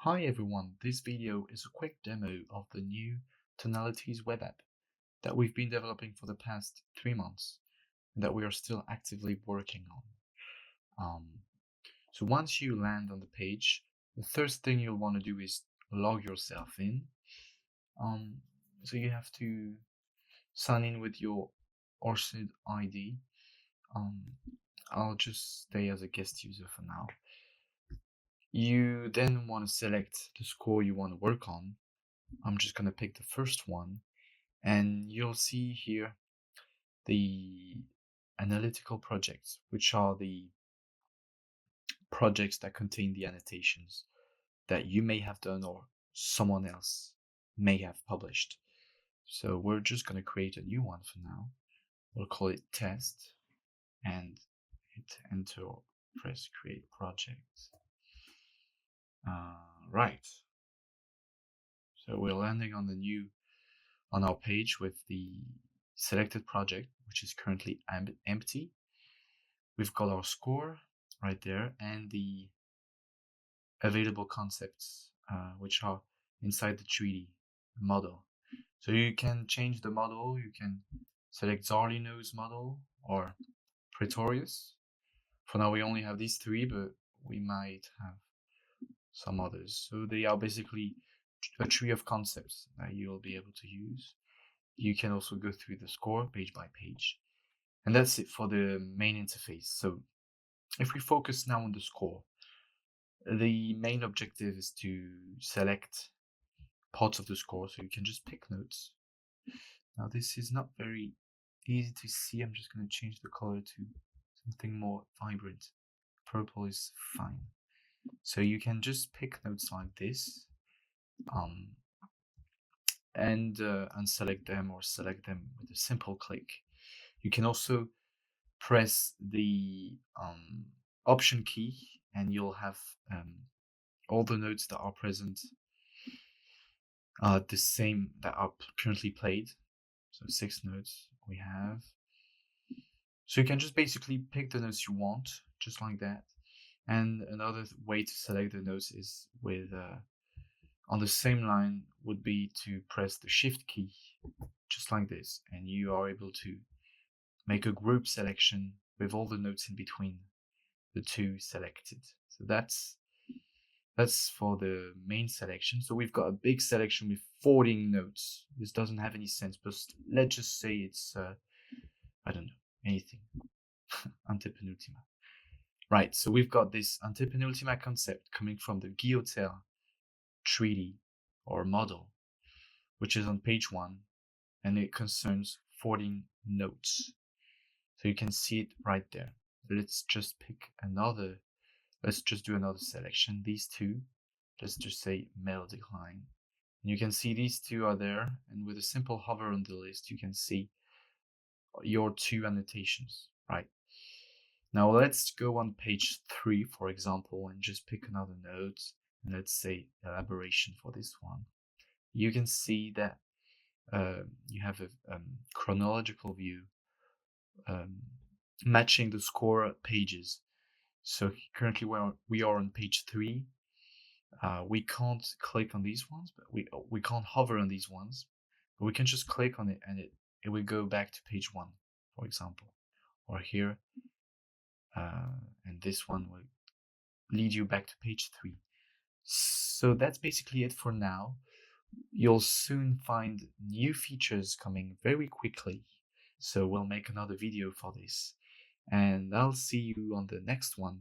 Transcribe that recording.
Hi everyone, this video is a quick demo of the new Tonalities web app that we've been developing for the past 3 months and that we are still actively working on. So once you land on the page, the first thing you'll want to do is log yourself in. So you have to sign in with your ORCID ID. I'll just stay as a guest user for now. You then want to select the score you want to work on. I'm just going to pick the first one, and you'll see here the analytical projects, which are the projects that contain the annotations that you may have done or someone else may have published. So we're just going to create a new one for now. We'll call it test and hit enter or press create project. Right. So we're landing on our page with the selected project, which is currently empty. We've got our score right there and the available concepts, which are inside the treaty model. So you can change the model. You can select Zarlino's model or Pretorius. For now, we only have these three, but we might have some others. So they are basically a tree of concepts that you'll be able to use. You can also go through the score page by page. And that's it for the main interface. So if we focus now on the score, the main objective is to select parts of the score, so you can just pick notes. Now this is not very easy to see. I'm just going to change the color to something more vibrant. Purple is fine. So you can just pick notes like this, and unselect them or select them with a simple click. You can also press the option key and you'll have all the notes that are present the same that are currently played. So 6 notes we have. So you can just basically pick the notes you want, just like that. And another way to select the notes is with on the same line would be to press the shift key, just like this, and you are able to make a group selection with all the notes in between the two selected. So that's for the main selection. So we've got a big selection with 14 notes. This doesn't have any sense, but let's just say it's I don't know, anything. Antepenultima. Right, so we've got this antepenultima concept coming from the Guillotel treaty or model, which is on page 1, and it concerns 14 notes. So you can see it right there. Let's just do another selection. These two, let's just say melodic line. And you can see these two are there, and with a simple hover on the list, you can see your 2 annotations, right? Now let's go on page 3, for example, and just pick another note, and let's say elaboration for this one. You can see that you have a chronological view matching the score pages. So currently we are on page 3. We can't click on these ones, but we can't hover on these ones, but we can just click on it and it will go back to page 1, for example, or here, and this one will lead you back to page 3. So that's basically it for now. You'll soon find new features coming very quickly, so we'll make another video for this, and I'll see you on the next one.